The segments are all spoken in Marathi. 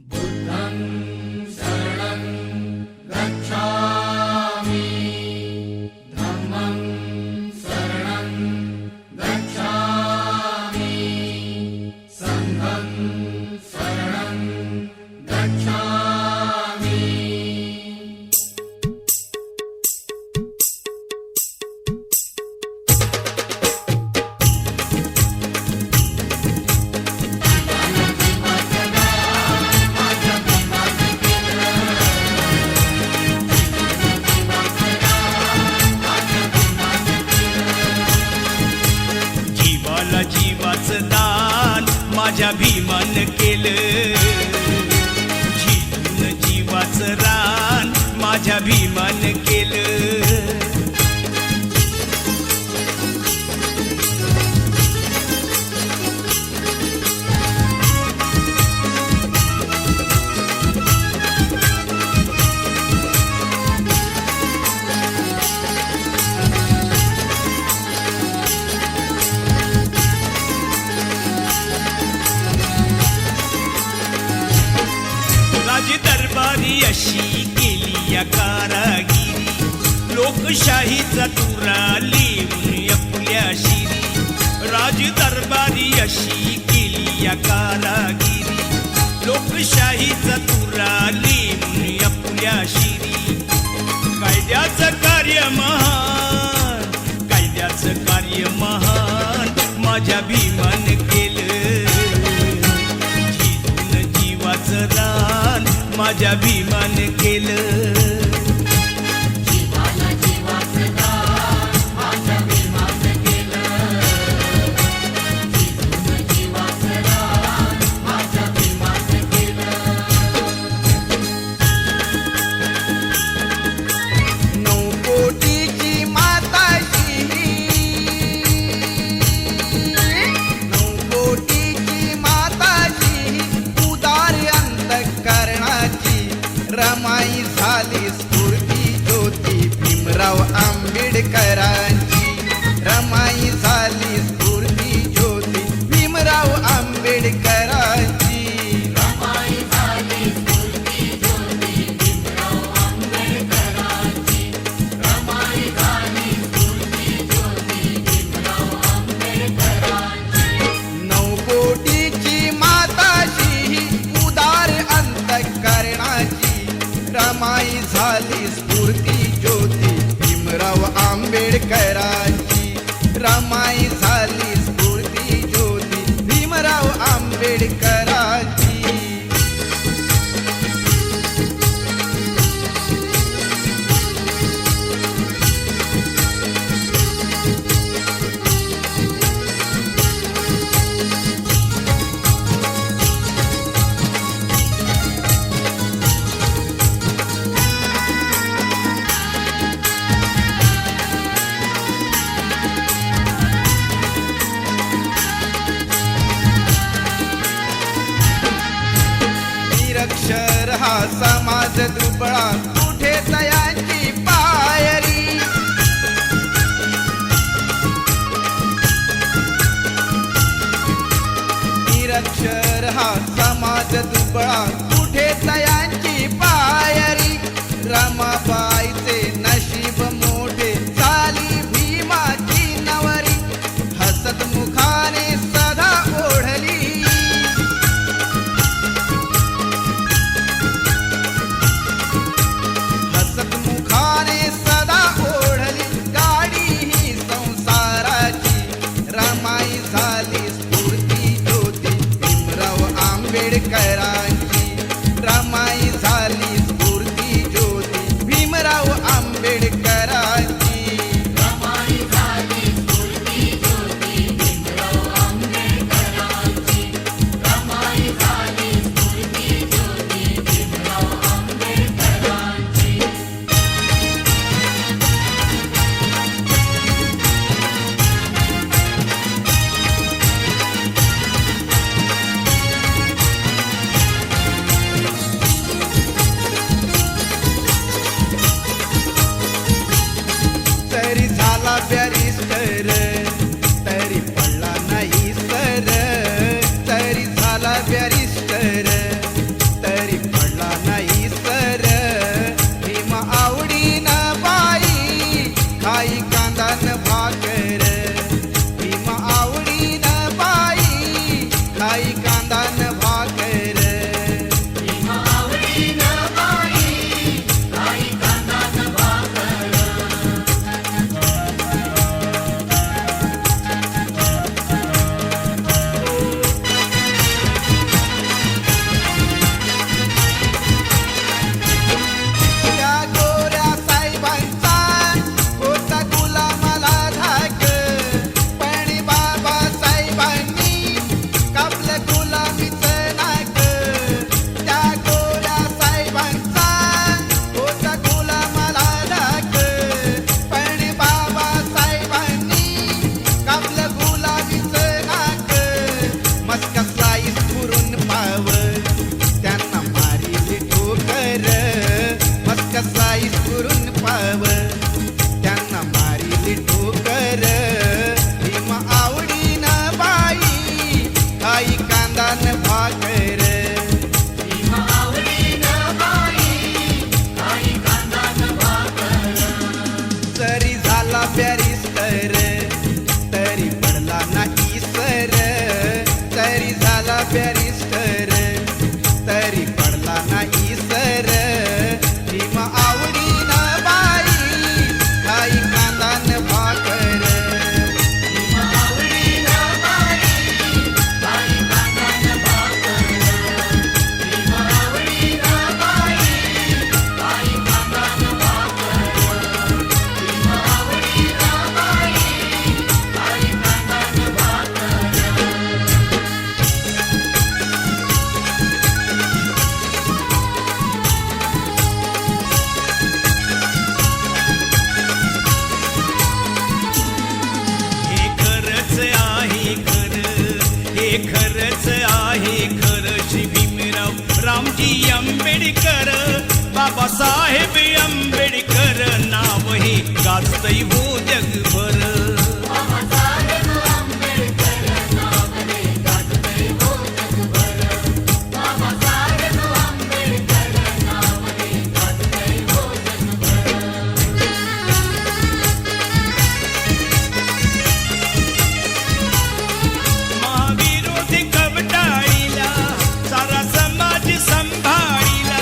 बुद्धं शरणं गच्छामि धम्मं शरणं गच्छामि संघं शरणं गच्छामि। जीवाचं दान माझ्या भीमान केलं, झिजून जीवाचं रान माझ्या भीमान केलं। दरबारी अशी केली या कारागिरी, लोकशाहीचा तुरा लिहून आपल्या शिरी। राज दरबारी अशी केली या कारागिरी, लोकशाहीचा तुरा लिहून आपल्या शिरी। कायद्याचं कार्य महान, कायद्याचं कार्य महान माझ्या भीमान केलं, झिजून जीवाचं रान माझ्या भीमान केलं। जीवाला जीवाचं दान माझ्या भीमान केलं, झिजून जीवाचं रान माझ्या भीमान केलं। 9 कोटीची माताजी, 9 कोटीची माताजी, उदार अंतःकरणाची रमाई झाली स्फूर्ती ज्योती भीमराव आंबेडकरांची। रमाई झाली स्फूर्ती ज्योती भीमराव आंबेडकरांची। रमाई झाली स्फूर्ती ज्योती भीमराव आंबेडकरांची। रमाई झाली स्फूर्ती ज्योती भीमराव आंबेडकरांची। 9 कोटीची माताजी, उदार अंतःकरणाची रमाई झाली स्फूर्ती ज्योती भीमराव आंबेडकरांची। रमाई झाली स्फूर्ती ज्योती भीमराव आंबेडकरांची। निरक्षर हा समाज दुबळा, कुठे तयांची पायरी। निरक्षर हा समाज दुबळा, कुठे तयांची पायरी। रमाबाईचे नशीब मोठे, झाली भीमाची नवरी। हसत मुखाने सदा ओढली, हसत मुखाने सदा ओढली गाडी ही संसाराची। रमाई झाली स्फूर्ती ज्योती भीमराव आंबेडकरांची। रमाई झाली स्फूर्ती ज्योती भीमराव आंबेडकरांची। रमाई झाली स्फूर्ती ज्योती भीमराव आंबेडकरांची। रमाई झाली स्फूर्ती ज्योती भीमराव आंबेडकरांची। तरी झाला बॅरिस्टर, तरी पडला नाही सर। तरी झाला बॅरिस्टर, खाई कांदा न भाकर भीमा आवडीनं बाई काही कांदा न भाकर त्या गोऱ्या साहेबांचा होता गुलामाला धाक पण बाबासाहेबांनी कापलं गुलामीचं नाक त्या गोऱ्या साहेबांचा होता गुलामाला धाक पण बाबासाहेबांनी कापलं गुलामीचं नाक मस्कसला इस्फुरून पाव त्यांना मारिली ठोकर मस्कसला इस्फुरून पाव त्यांना मारिली ठोकर भीमा आवडीनं बाई काही कांदा न भाकर भीमा आवडीनं बाई काही कांदा न भाकर जरी झाला बॅरिस्टर तरी पडला नाही सर जरी झाला बॅरिस्टर तरी पडला नाही सर भीमा आवडीनं बाई काही कांदा न भाकर भीमा आवडीनं बाई काही कांदा न भाकर भीमा आवडीनं बाई काही कांदा न भाकर भीमा आवडीनं बाई काही कांदा न भाकर हे खरंच आहे खरं हे खरंच आहे खरं श्री भीमराव रामजी आंबेडकर बाबासाहेब आंबेडकर नाव हे गाजतंय हो जगभर बाबासाहेब आंबेडकर नावले गाजतंय हो जगभर बाबासाहेब आंबेडकर नावले गाजतंय हो जगभर महाविरोधी कवटाळीला सारा समाज संभाळीला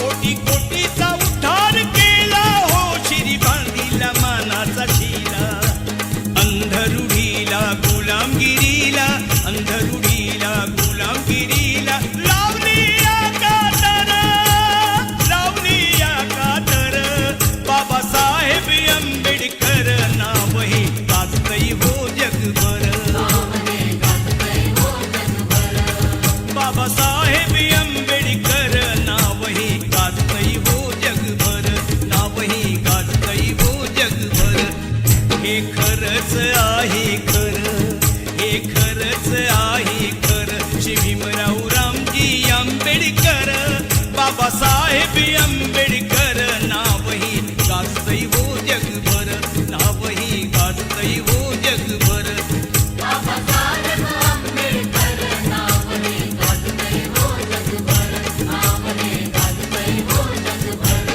कोटी कोटीचा उद्धार केला हो शिरी बांधीला मानाचा शिला अंधरुढीला गुलामगिरीला अंधरुढीला गुलामगिरीला लावली या कातर बाबासाहेब आंबेडकर नाव हे गाजतंय हो जगभर नावले गाजतंय हो जगभर बाबासाहेब आंबेडकर नाव हे गाजतंय हो जगभर नाव हे गाजतंय हो जगभर हे खरंच आहे खरं हे खरंच आहे खरं श्री भीमराव रामजी आंबेडकर बाबासाहेब आंबेडकर नाव हे गाजतंय हो जगभर नाव हे गाजतंय हो जगभर बाबासाहेब आंबेडकर नावले गाजतंय हो जगभर नावले गाजतंय हो जगभर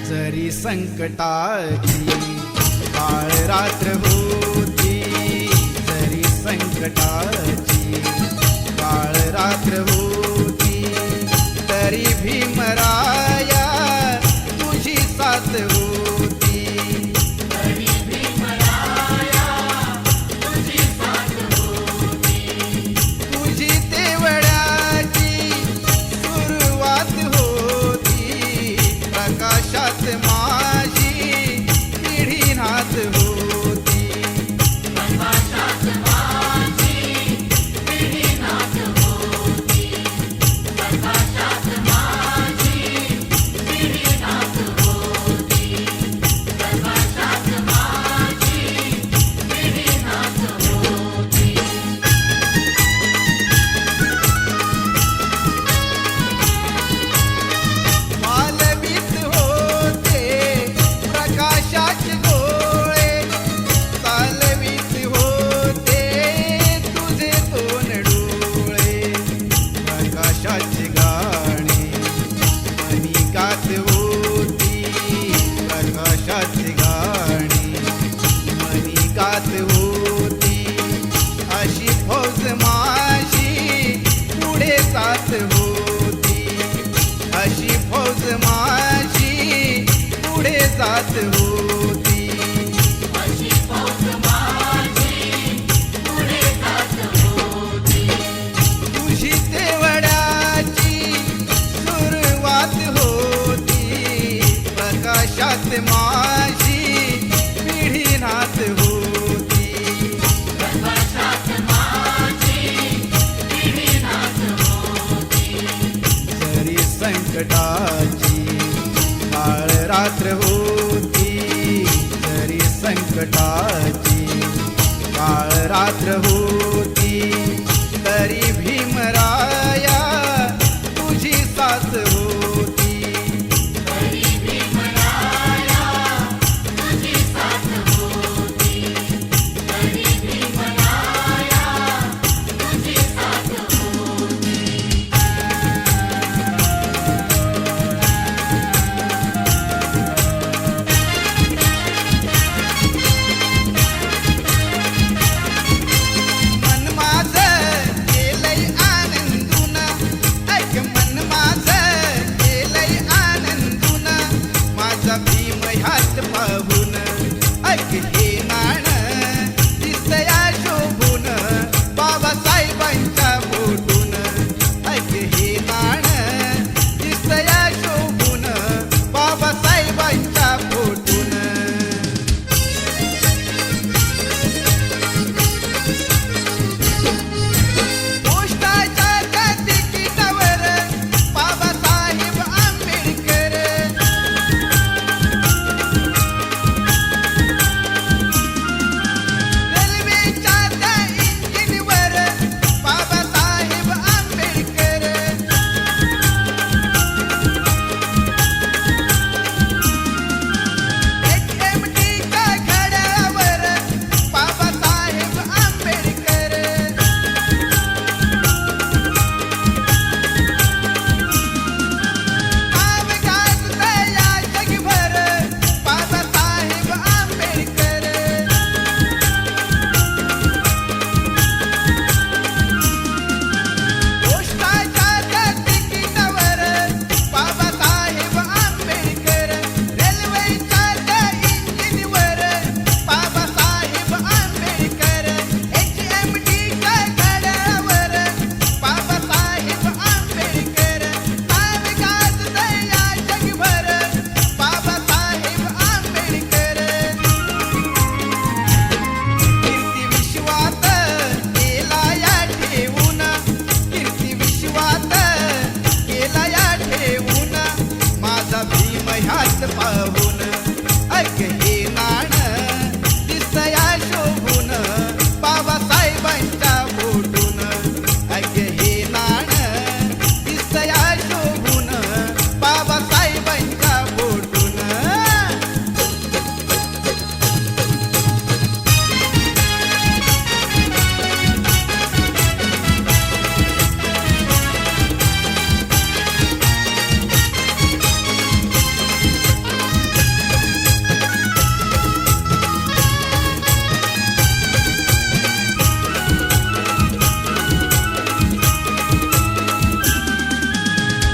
जरी संकटाची काळ रात्र होती जरी संकटाची काळ रात्र होती तरी भीमराया तुझी साथ होती तरी भीमराया तुझी साथ होती तुझी तेवढ्याची सुरुवात होती प्रकाशात माझी पिढीनाथ होती प्रकाशात माझी पिढीनाथ होती फौज माझी पुढे जात होती. अशी फौज माझी पुढे जात होती. तुझी तेवढ्याची सुरुवात होती. प्रकाशात माझी पिढी नात होती. प्रकाशात माझी पिढी नाच होती. जरी संकटाची काळ रात्र होती. जरी संकटाची काळ रात्र होती. तरी भीमराया तुझी साथ होती. तरी भीमराया तुझी साथ होती. तरी भीमराया तुझी साथ होती. मन माझं केलंय आनंदून. ऐक मन माझं केलंय आनंदून. माझा भीम ह्यात पाहून. ऐक हे नाण दिसया शोभून. बाबासाहेबांच्या फोटून. ऐक हे नाण दिसया शोभून. बाबासाहेबांच्या फोटून. पोस्टाच्या त्या तिकिटावर बाबासाहेब आंबेडकर. रेल्वेच्या त्या इंजिनवर बाबासाहेब आंबेडकर. HMTच्या घड्याळावर बाबासाहेब आंबेडकर. नाव गाजतं या जगभर बाबासाहेब आंबेडकर. पोस्टाच्या त्या तिकिटावर बाबासाहेब आंबेडकर. रेल्वेच्या त्या इंजिनवर बाबासाहेब आंबेडकर. HMTच्या घड्याळावर बाबासाहेब आंबेडकर. नाव गाजतं या जगभर बाबासाहेब आंबेडकर. कीर्ती विश्वात केला या ठेवून. कीर्ती विश्वात केला या ठेवून. माझा भीम ह्यात पाहून. ऐक हे नाण दिसया शोभून. बाबासाहेबांच्या फोटून. ऐक हे नाण दिसया शोभून. बाबासाहेबांच्या फोटून.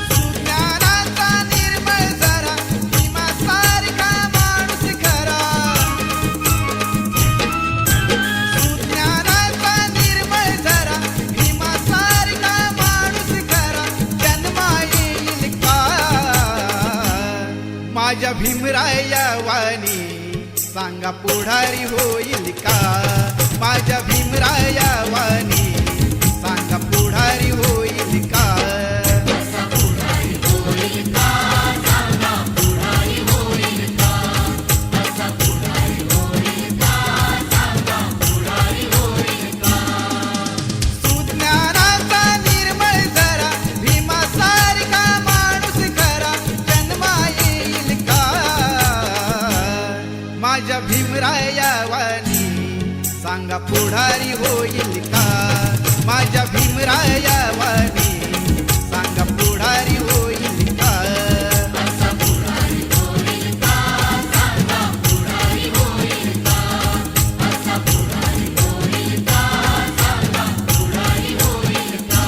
सुज्ञानाचा निर्मळ झरा भीमासारखा माणूस खरा. सुज्ञानाचा निर्मळ झरा भीमासारखा माणूस खरा. जन्मा येईल का माझ्या भीमराया वाणी. सांगा पुढारी होईल का माझ्या भीमराया वाणी. सांगा पुढारी होईल का. असा पुढारी होईल का. सांगा पुढारी होईल का. असा पुढारी होईल का. सांगा पुढारी होईल का. सुज्ञानाचा निर्मळ झरा भीमासारखा माणूस खरा. जन्मा येईल का माझ्या भीमराया वाणी. सांगा पुढारी होईल का माझ्या भीमराया वाणी. सांगा पुढारी होईल का. असा पुढारी होईल का. सांगा पुढारी होईल का. असा पुढारी होईल का. सांगा पुढारी होईल का.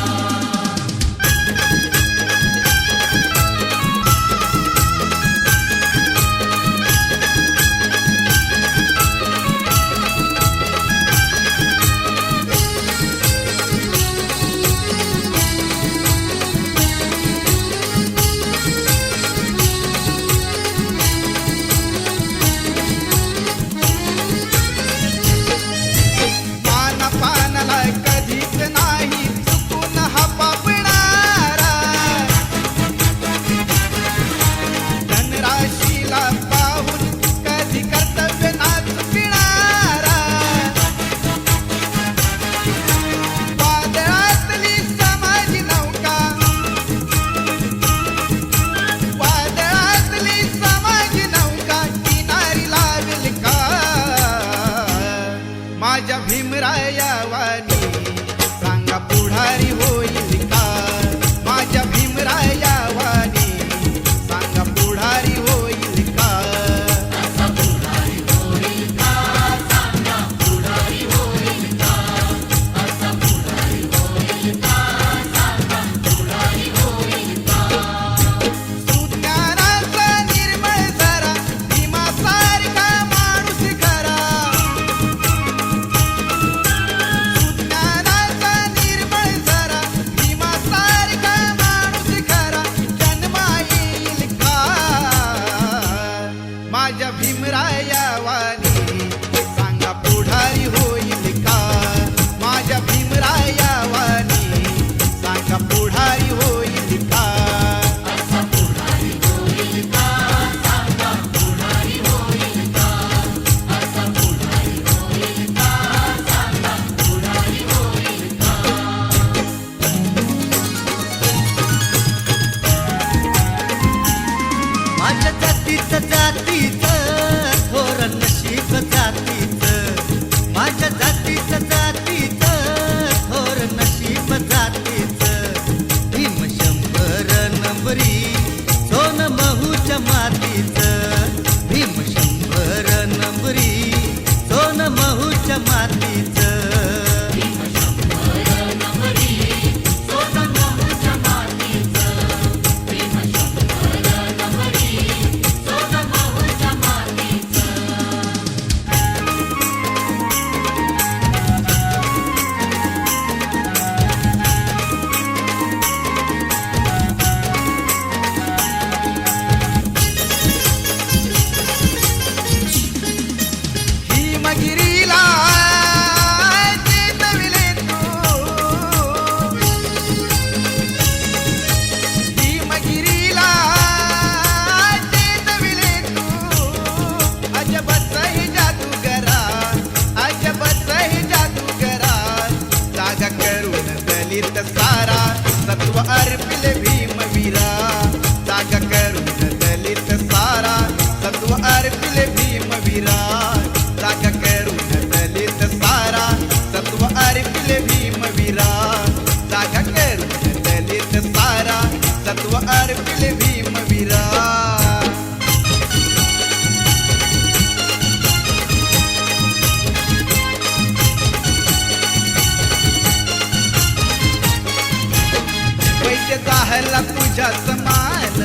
होईल भीमवीरा. पैसे जाहला तुझ्याच माल